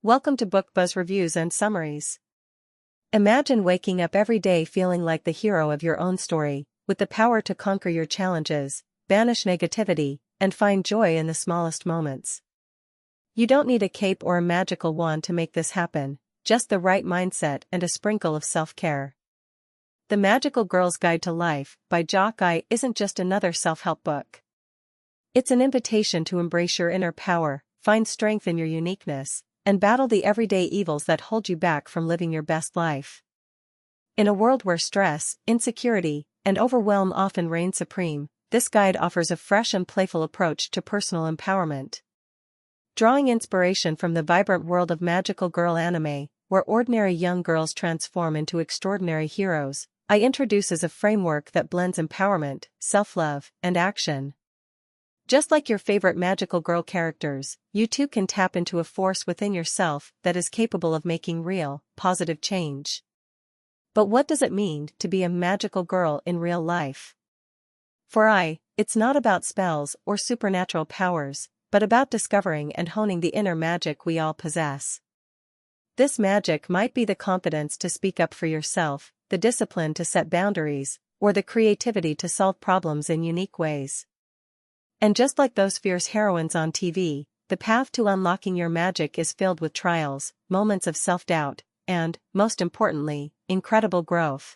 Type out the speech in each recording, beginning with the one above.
Welcome to Book Buzz Reviews and Summaries. Imagine waking up every day feeling like the hero of your own story, with the power to conquer your challenges, banish negativity, and find joy in the smallest moments. You don't need a cape or a magical wand to make this happen, just the right mindset and a sprinkle of self-care. The Magical Girl's Guide to Life by Jacque Aye isn't just another self-help book. It's an invitation to embrace your inner power, find strength in your uniqueness, and battle the everyday evils that hold you back from living your best life. In a world where stress, insecurity, and overwhelm often reign supreme, this guide offers a fresh and playful approach to personal empowerment. Drawing inspiration from the vibrant world of magical girl anime, where ordinary young girls transform into extraordinary heroes, Aye introduces a framework that blends empowerment, self-love, and action. Just like your favorite magical girl characters, you too can tap into a force within yourself that is capable of making real, positive change. But what does it mean to be a magical girl in real life? For Aye, it's not about spells or supernatural powers, but about discovering and honing the inner magic we all possess. This magic might be the confidence to speak up for yourself, the discipline to set boundaries, or the creativity to solve problems in unique ways. And just like those fierce heroines on TV, the path to unlocking your magic is filled with trials, moments of self-doubt, and, most importantly, incredible growth.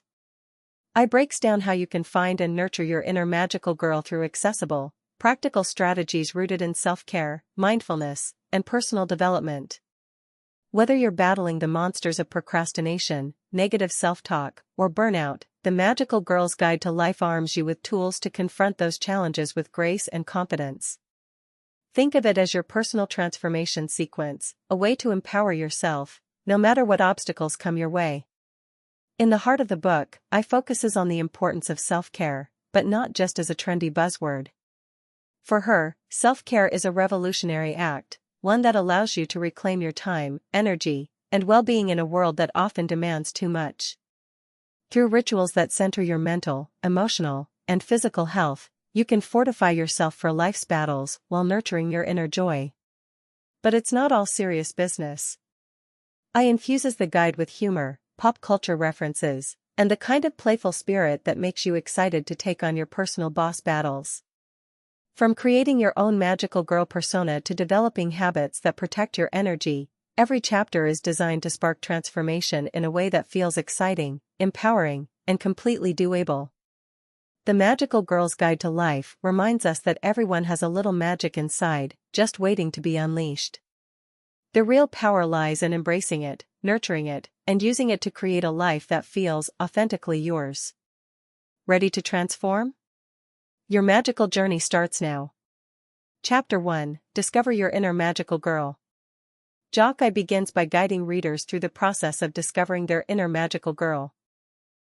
Aye breaks down how you can find and nurture your inner magical girl through accessible, practical strategies rooted in self-care, mindfulness, and personal development. Whether you're battling the monsters of procrastination, negative self-talk, or burnout, the Magical Girl's Guide to Life arms you with tools to confront those challenges with grace and confidence. Think of it as your personal transformation sequence, a way to empower yourself, no matter what obstacles come your way. In the heart of the book, Aye focuses on the importance of self-care, but not just as a trendy buzzword. For her, self-care is a revolutionary act, one that allows you to reclaim your time, energy, and well-being in a world that often demands too much. Through rituals that center your mental, emotional, and physical health, you can fortify yourself for life's battles while nurturing your inner joy. But it's not all serious business. Aye infuses the guide with humor, pop culture references, and the kind of playful spirit that makes you excited to take on your personal boss battles. From creating your own magical girl persona to developing habits that protect your energy, every chapter is designed to spark transformation in a way that feels exciting, empowering, and completely doable. The Magical Girl's Guide to Life reminds us that everyone has a little magic inside, just waiting to be unleashed. The real power lies in embracing it, nurturing it, and using it to create a life that feels authentically yours. Ready to transform? Your magical journey starts now. Chapter 1: Discover Your Inner Magical Girl. Jacque Aye begins by guiding readers through the process of discovering their inner magical girl.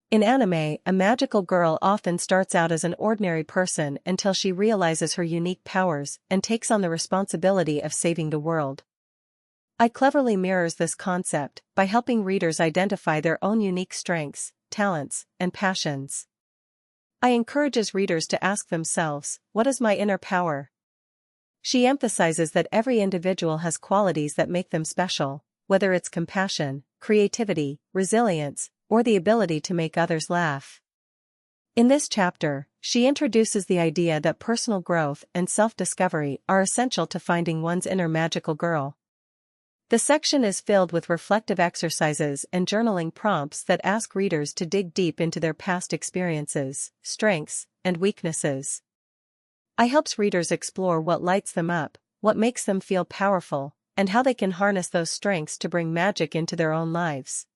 In anime, a magical girl often starts out as an ordinary person until she realizes her unique powers and takes on the responsibility of saving the world. Aye cleverly mirrors this concept by helping readers identify their own unique strengths, talents, and passions. Aye encourages readers to ask themselves, what is my inner power? She emphasizes that every individual has qualities that make them special, whether it's compassion, creativity, resilience, or the ability to make others laugh. In this chapter, she introduces the idea that personal growth and self-discovery are essential to finding one's inner magical girl. The section is filled with reflective exercises and journaling prompts that ask readers to dig deep into their past experiences, strengths, and weaknesses. Aye helps readers explore what lights them up, what makes them feel powerful, and how they can harness those strengths to bring magic into their own lives.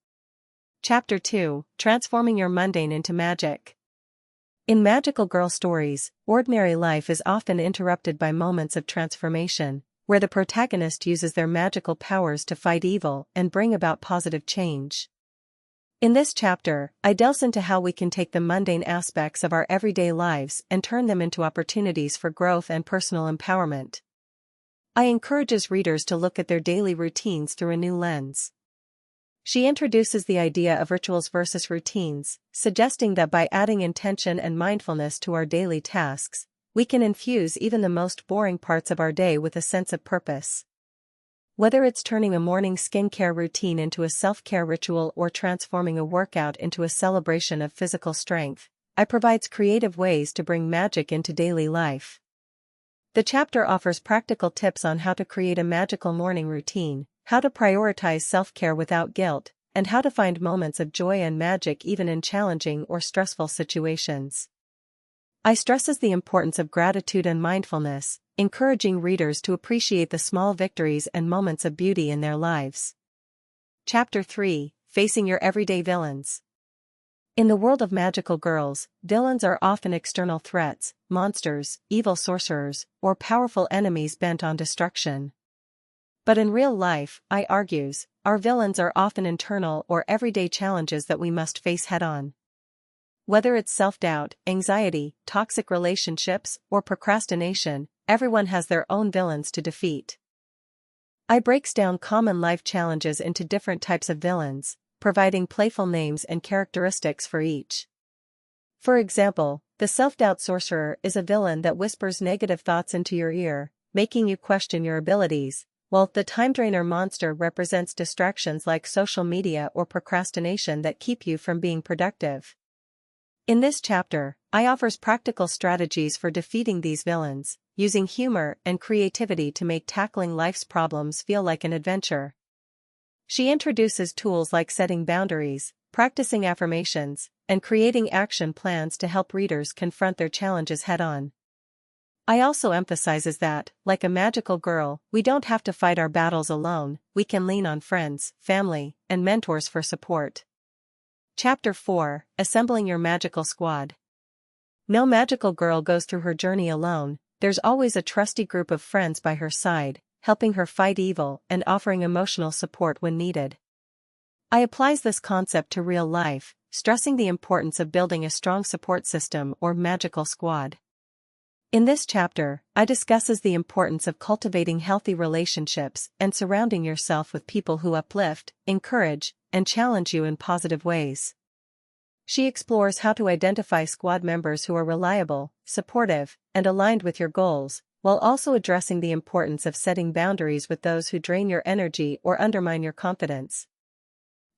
Chapter 2: Transforming Your Mundane into Magic. In magical girl stories, ordinary life is often interrupted by moments of transformation, where the protagonist uses their magical powers to fight evil and bring about positive change. In this chapter, Aye delves into how we can take the mundane aspects of our everyday lives and turn them into opportunities for growth and personal empowerment. Aye encourages readers to look at their daily routines through a new lens. She introduces the idea of rituals versus routines, suggesting that by adding intention and mindfulness to our daily tasks, we can infuse even the most boring parts of our day with a sense of purpose. Whether it's turning a morning skincare routine into a self-care ritual or transforming a workout into a celebration of physical strength, Aye provides creative ways to bring magic into daily life. The chapter offers practical tips on how to create a magical morning routine, how to prioritize self-care without guilt, and how to find moments of joy and magic even in challenging or stressful situations. Aye stresses the importance of gratitude and mindfulness, encouraging readers to appreciate the small victories and moments of beauty in their lives. Chapter 3: Facing Your Everyday Villains. In the world of magical girls, villains are often external threats, monsters, evil sorcerers, or powerful enemies bent on destruction. But in real life, Aye argues, our villains are often internal or everyday challenges that we must face head-on. Whether it's self-doubt, anxiety, toxic relationships, or procrastination, everyone has their own villains to defeat. Aye breaks down common life challenges into different types of villains, providing playful names and characteristics for each. For example, the self-doubt sorcerer is a villain that whispers negative thoughts into your ear, making you question your abilities, while the time drainer monster represents distractions like social media or procrastination that keep you from being productive. In this chapter, Aye offers practical strategies for defeating these villains, using humor and creativity to make tackling life's problems feel like an adventure. She introduces tools like setting boundaries, practicing affirmations, and creating action plans to help readers confront their challenges head-on. Aye also emphasizes that, like a magical girl, we don't have to fight our battles alone, we can lean on friends, family, and mentors for support. Chapter 4: Assembling Your Magical Squad. No magical girl goes through her journey alone, there's always a trusty group of friends by her side, helping her fight evil and offering emotional support when needed. Aye applies this concept to real life, stressing the importance of building a strong support system or magical squad. In this chapter, Aye discusses the importance of cultivating healthy relationships and surrounding yourself with people who uplift, encourage, and challenge you in positive ways. She explores how to identify squad members who are reliable, supportive, and aligned with your goals, while also addressing the importance of setting boundaries with those who drain your energy or undermine your confidence.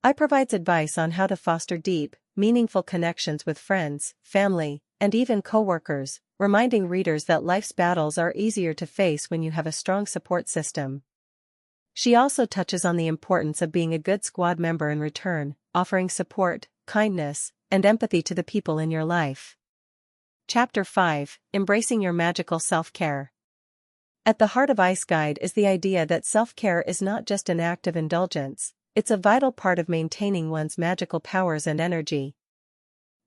Aye provides advice on how to foster deep, meaningful connections with friends, family, and even coworkers, reminding readers that life's battles are easier to face when you have a strong support system. She also touches on the importance of being a good squad member in return, offering support, kindness, and empathy to the people in your life. Chapter 5: Embracing Your Magical Self-Care. At the heart of Aye's guide is the idea that self-care is not just an act of indulgence, it's a vital part of maintaining one's magical powers and energy.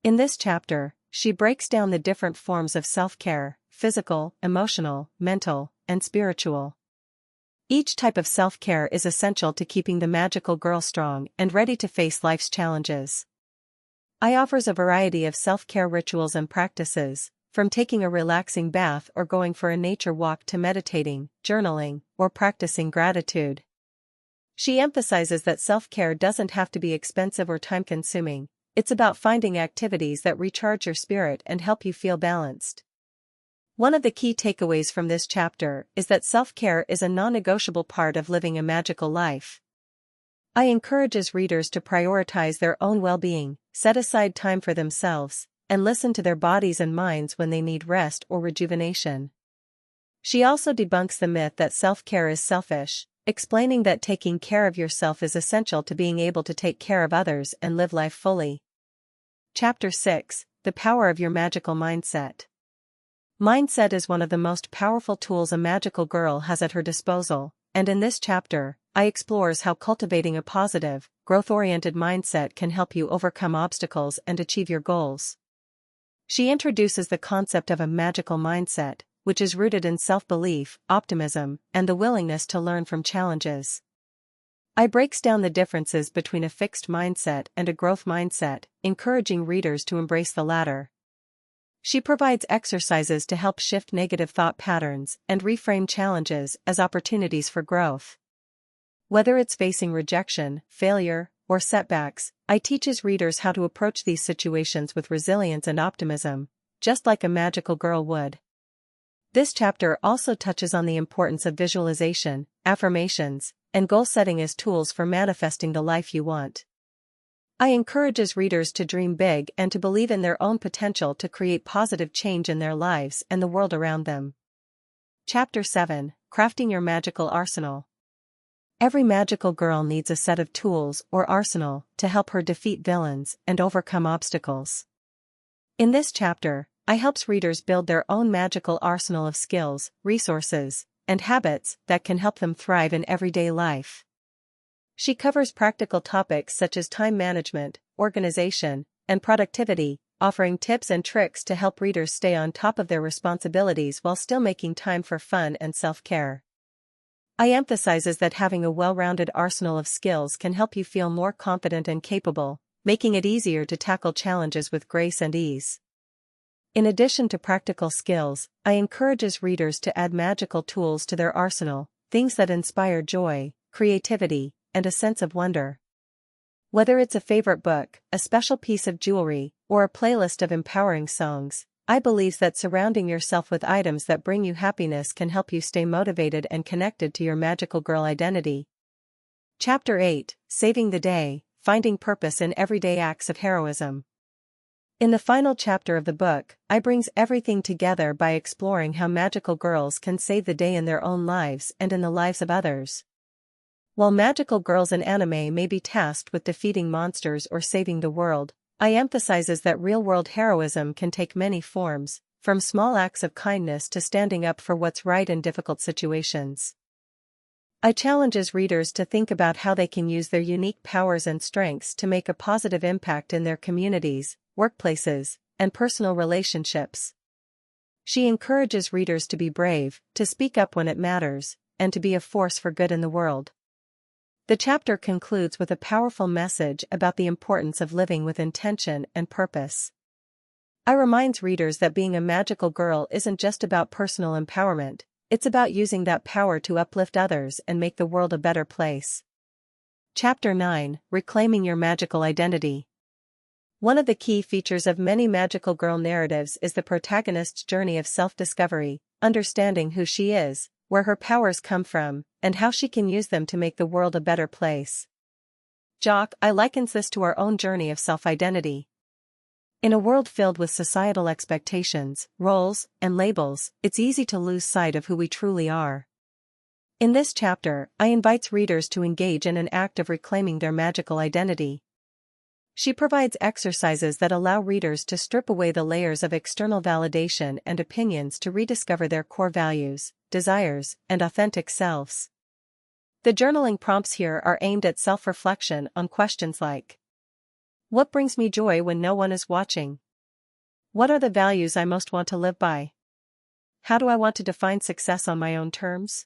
In this chapter, she breaks down the different forms of self-care: physical, emotional, mental, and spiritual. Each type of self-care is essential to keeping the magical girl strong and ready to face life's challenges. Aye offers a variety of self-care rituals and practices, from taking a relaxing bath or going for a nature walk to meditating, journaling, or practicing gratitude. She emphasizes that self-care doesn't have to be expensive or time-consuming, it's about finding activities that recharge your spirit and help you feel balanced. One of the key takeaways from this chapter is that self-care is a non-negotiable part of living a magical life. Aye encourages readers to prioritize their own well-being, set aside time for themselves, and listen to their bodies and minds when they need rest or rejuvenation. She also debunks the myth that self-care is selfish, explaining that taking care of yourself is essential to being able to take care of others and live life fully. Chapter 6: The Power of Your Magical Mindset. Mindset is one of the most powerful tools a magical girl has at her disposal, and in this chapter, Aye explores how cultivating a positive, growth-oriented mindset can help you overcome obstacles and achieve your goals. She introduces the concept of a magical mindset, which is rooted in self-belief, optimism, and the willingness to learn from challenges. Aye breaks down the differences between a fixed mindset and a growth mindset, encouraging readers to embrace the latter. She provides exercises to help shift negative thought patterns and reframe challenges as opportunities for growth. Whether it's facing rejection, failure, or setbacks, Aye teaches readers how to approach these situations with resilience and optimism, just like a magical girl would. This chapter also touches on the importance of visualization, affirmations, and goal setting as tools for manifesting the life you want. I encourages readers to dream big and to believe in their own potential to create positive change in their lives and the world around them. Chapter 7: Crafting Your Magical Arsenal. Every magical girl needs a set of tools or arsenal to help her defeat villains and overcome obstacles. In this chapter, I helps readers build their own magical arsenal of skills, resources, and habits that can help them thrive in everyday life. She covers practical topics such as time management, organization, and productivity, offering tips and tricks to help readers stay on top of their responsibilities while still making time for fun and self-care. I emphasizes that having a well-rounded arsenal of skills can help you feel more confident and capable, making it easier to tackle challenges with grace and ease. In addition to practical skills, I encourages readers to add magical tools to their arsenal, things that inspire joy, creativity, and a sense of wonder. Whether it's a favorite book, a special piece of jewelry, or a playlist of empowering songs, I believe that surrounding yourself with items that bring you happiness can help you stay motivated and connected to your magical girl identity. Chapter 8: Saving the Day, Finding Purpose in Everyday Acts of Heroism. In the final chapter of the book, I brings everything together by exploring how magical girls can save the day in their own lives and in the lives of others. While magical girls in anime may be tasked with defeating monsters or saving the world, I emphasizes that real-world heroism can take many forms, from small acts of kindness to standing up for what's right in difficult situations. I challenges readers to think about how they can use their unique powers and strengths to make a positive impact in their communities, workplaces, and personal relationships. She encourages readers to be brave, to speak up when it matters, and to be a force for good in the world. The chapter concludes with a powerful message about the importance of living with intention and purpose. I reminds readers that being a magical girl isn't just about personal empowerment, it's about using that power to uplift others and make the world a better place. Chapter 9: Reclaiming Your Magical Identity. One of the key features of many magical girl narratives is the protagonist's journey of self-discovery, understanding who she is, where her powers come from, and how she can use them to make the world a better place. Jacque Aye likens this to our own journey of self-identity. In a world filled with societal expectations, roles, and labels, it's easy to lose sight of who we truly are. In this chapter, I invites readers to engage in an act of reclaiming their magical identity. She provides exercises that allow readers to strip away the layers of external validation and opinions to rediscover their core values, desires, and authentic selves. The journaling prompts here are aimed at self-reflection on questions like: what brings me joy when no one is watching? What are the values I most want to live by? How do I want to define success on my own terms?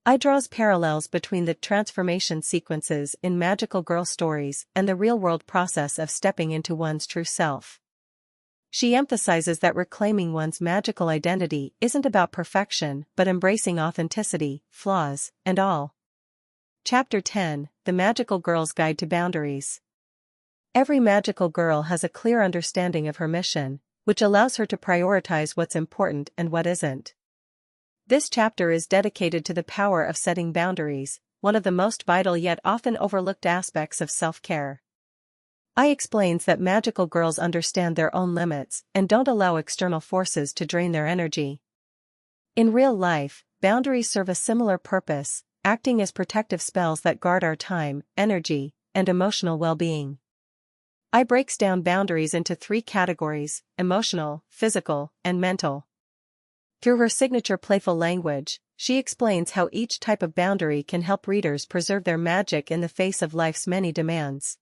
I draws parallels between the transformation sequences in magical girl stories and the real-world process of stepping into one's true self. She emphasizes that reclaiming one's magical identity isn't about perfection but embracing authenticity, flaws, and all. Chapter 10: The Magical Girl's Guide to Boundaries. Every magical girl has a clear understanding of her mission, which allows her to prioritize what's important and what isn't. This chapter is dedicated to the power of setting boundaries, one of the most vital yet often overlooked aspects of self-care. Aye explains that magical girls understand their own limits and don't allow external forces to drain their energy. In real life, boundaries serve a similar purpose, acting as protective spells that guard our time, energy, and emotional well-being. Aye breaks down boundaries into 3 categories: emotional, physical, and mental. Through her signature playful language, she explains how each type of boundary can help readers preserve their magic in the face of life's many demands.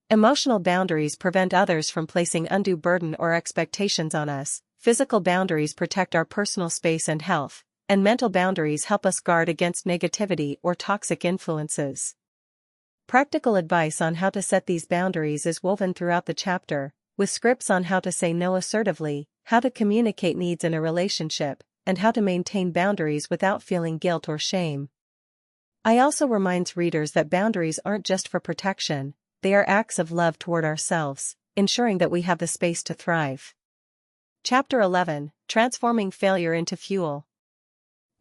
Emotional boundaries prevent others from placing undue burden or expectations on us, physical boundaries protect our personal space and health, and mental boundaries help us guard against negativity or toxic influences. Practical advice on how to set these boundaries is woven throughout the chapter, with scripts on how to say no assertively, how to communicate needs in a relationship, and how to maintain boundaries without feeling guilt or shame. Aye also reminds readers that boundaries aren't just for protection, they are acts of love toward ourselves, ensuring that we have the space to thrive. Chapter 11: Transforming Failure into Fuel.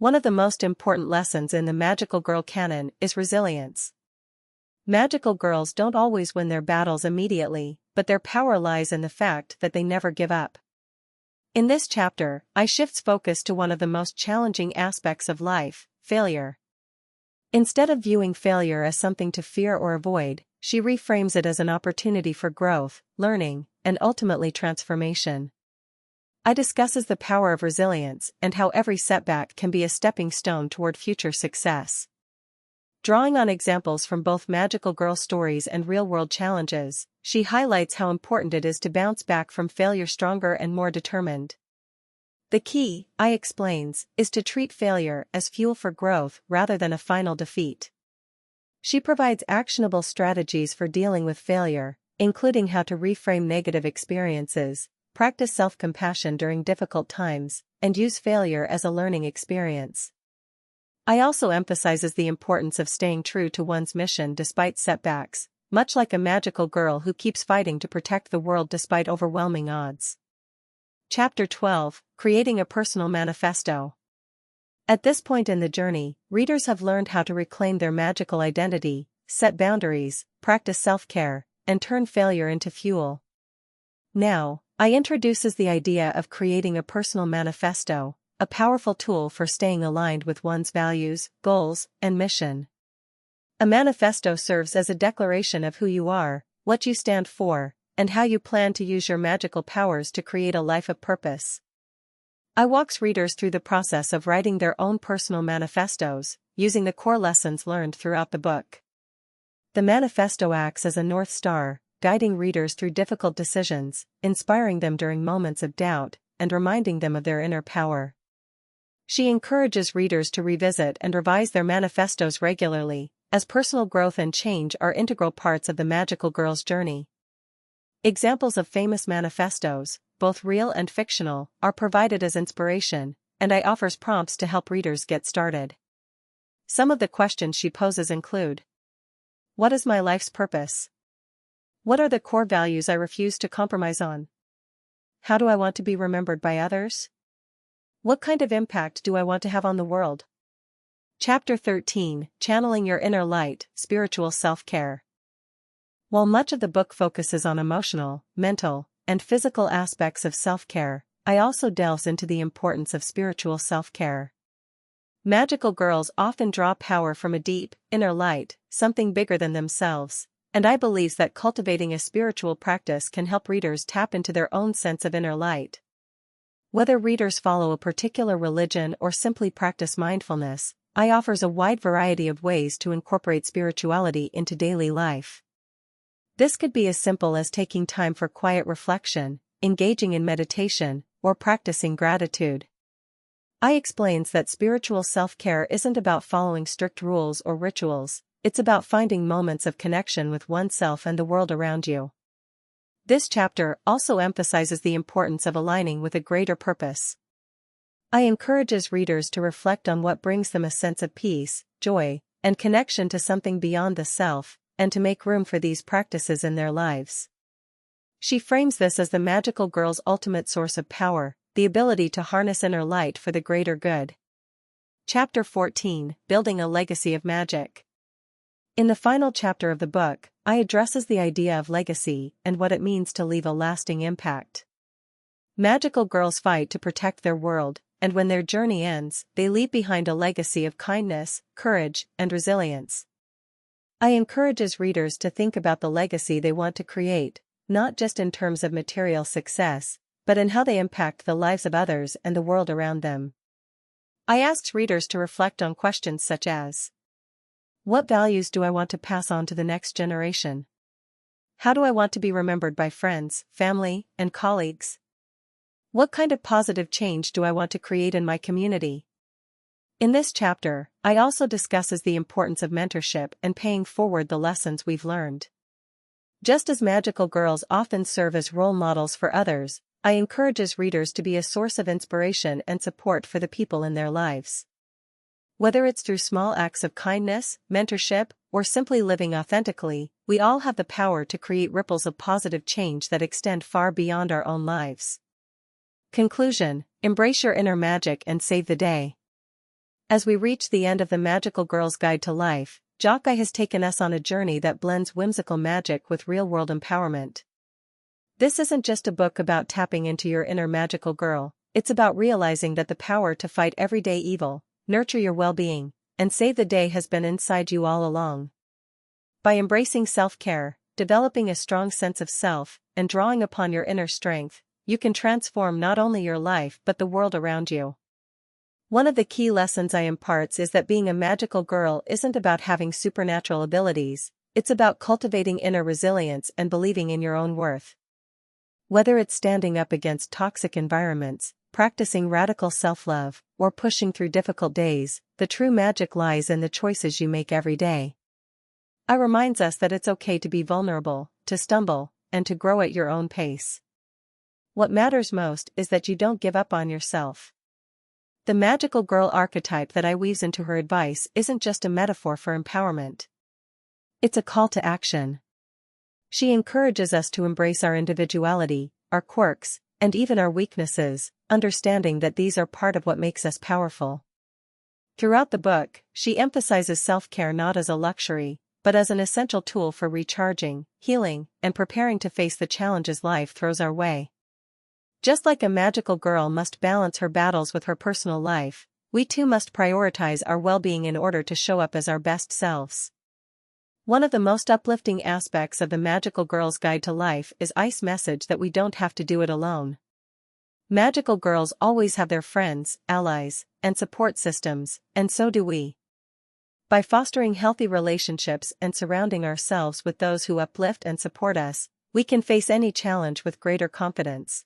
One of the most important lessons in the magical girl canon is resilience. Magical girls don't always win their battles immediately, but their power lies in the fact that they never give up. In this chapter, Aye shifts focus to one of the most challenging aspects of life, failure. Instead of viewing failure as something to fear or avoid, she reframes it as an opportunity for growth, learning, and ultimately transformation. Aye discusses the power of resilience and how every setback can be a stepping stone toward future success. Drawing on examples from both magical girl stories and real-world challenges, she highlights how important it is to bounce back from failure stronger and more determined. The key, Aye explains, is to treat failure as fuel for growth rather than a final defeat. She provides actionable strategies for dealing with failure, including how to reframe negative experiences, practice self-compassion during difficult times, and use failure as a learning experience. Aye also emphasizes the importance of staying true to one's mission despite setbacks, much like a magical girl who keeps fighting to protect the world despite overwhelming odds. Chapter 12, Creating a Personal Manifesto. At this point in the journey, readers have learned how to reclaim their magical identity, set boundaries, practice self-care, and turn failure into fuel. Now, Aye introduces the idea of creating a personal manifesto, a powerful tool for staying aligned with one's values, goals, and mission. A manifesto serves as a declaration of who you are, what you stand for, and how you plan to use your magical powers to create a life of purpose. Aye walks readers through the process of writing their own personal manifestos, using the core lessons learned throughout the book. The manifesto acts as a North Star, guiding readers through difficult decisions, inspiring them during moments of doubt, and reminding them of their inner power. She encourages readers to revisit and revise their manifestos regularly, as personal growth and change are integral parts of the magical girl's journey. Examples of famous manifestos, both real and fictional, are provided as inspiration, and Aye offers prompts to help readers get started. Some of the questions she poses include: what is my life's purpose? What are the core values I refuse to compromise on? How do I want to be remembered by others? What kind of impact do I want to have on the world? Chapter 13, Channeling Your Inner Light, Spiritual Self-Care. While much of the book focuses on emotional, mental, and physical aspects of self-care, Aye also delves into the importance of spiritual self-care. Magical girls often draw power from a deep, inner light, something bigger than themselves, and Aye believes that cultivating a spiritual practice can help readers tap into their own sense of inner light. Whether readers follow a particular religion or simply practice mindfulness, Aye offers a wide variety of ways to incorporate spirituality into daily life. This could be as simple as taking time for quiet reflection, engaging in meditation, or practicing gratitude. Aye explains that spiritual self-care isn't about following strict rules or rituals, it's about finding moments of connection with oneself and the world around you. This chapter also emphasizes the importance of aligning with a greater purpose. Aye encourages readers to reflect on what brings them a sense of peace, joy, and connection to something beyond the self, and to make room for these practices in their lives. She frames this as the magical girl's ultimate source of power, the ability to harness inner light for the greater good. Chapter 14, Building a Legacy of Magic. In the final chapter of the book, Aye addresses the idea of legacy and what it means to leave a lasting impact. Magical girls fight to protect their world, and when their journey ends, they leave behind a legacy of kindness, courage, and resilience. Aye encourages readers to think about the legacy they want to create, not just in terms of material success, but in how they impact the lives of others and the world around them. Aye asks readers to reflect on questions such as: what values do I want to pass on to the next generation? How do I want to be remembered by friends, family, and colleagues? What kind of positive change do I want to create in my community? In this chapter, Aye also discusses the importance of mentorship and paying forward the lessons we've learned. Just as magical girls often serve as role models for others, Aye encourages readers to be a source of inspiration and support for the people in their lives. Whether it's through small acts of kindness, mentorship, or simply living authentically, we all have the power to create ripples of positive change that extend far beyond our own lives. Conclusion: embrace your inner magic and save the day. As we reach the end of the Magical Girl's Guide to Life, Jacque Aye has taken us on a journey that blends whimsical magic with real-world empowerment. This isn't just a book about tapping into your inner magical girl, it's about realizing that the power to fight everyday evil, nurture your well-being, and save the day has been inside you all along. By embracing self-care, developing a strong sense of self, and drawing upon your inner strength, you can transform not only your life but the world around you. One of the key lessons Aye imparts is that being a magical girl isn't about having supernatural abilities, it's about cultivating inner resilience and believing in your own worth. Whether it's standing up against toxic environments, practicing radical self-love, or pushing through difficult days, the true magic lies in the choices you make every day. Aye reminds us that it's okay to be vulnerable, to stumble, and to grow at your own pace. What matters most is that you don't give up on yourself. The magical girl archetype that Aye weaves into her advice isn't just a metaphor for empowerment. It's a call to action. She encourages us to embrace our individuality, our quirks, and even our weaknesses, understanding that these are part of what makes us powerful. Throughout the book, she emphasizes self-care not as a luxury, but as an essential tool for recharging, healing, and preparing to face the challenges life throws our way. Just like a magical girl must balance her battles with her personal life, we too must prioritize our well-being in order to show up as our best selves. One of the most uplifting aspects of the Magical Girl's Guide to Life is Aye's message that we don't have to do it alone. Magical girls always have their friends, allies, and support systems, and so do we. By fostering healthy relationships and surrounding ourselves with those who uplift and support us, we can face any challenge with greater confidence.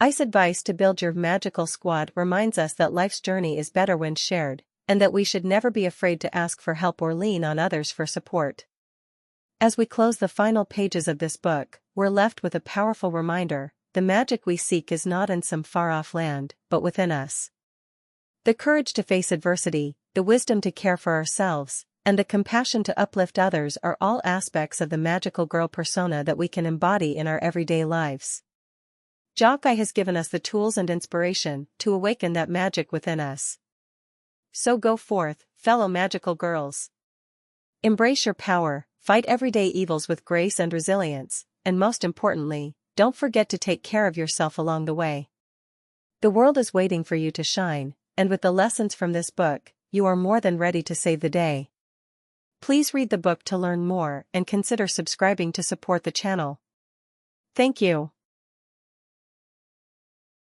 Aye's advice to build your magical squad reminds us that life's journey is better when shared, and that we should never be afraid to ask for help or lean on others for support. As we close the final pages of this book, we're left with a powerful reminder: the magic we seek is not in some far-off land, but within us. The courage to face adversity, the wisdom to care for ourselves, and the compassion to uplift others are all aspects of the magical girl persona that we can embody in our everyday lives. Jacque Aye has given us the tools and inspiration to awaken that magic within us. So go forth, fellow magical girls. Embrace your power, fight everyday evils with grace and resilience, and most importantly, don't forget to take care of yourself along the way. The world is waiting for you to shine, and with the lessons from this book, you are more than ready to save the day. Please read the book to learn more and consider subscribing to support the channel. Thank you.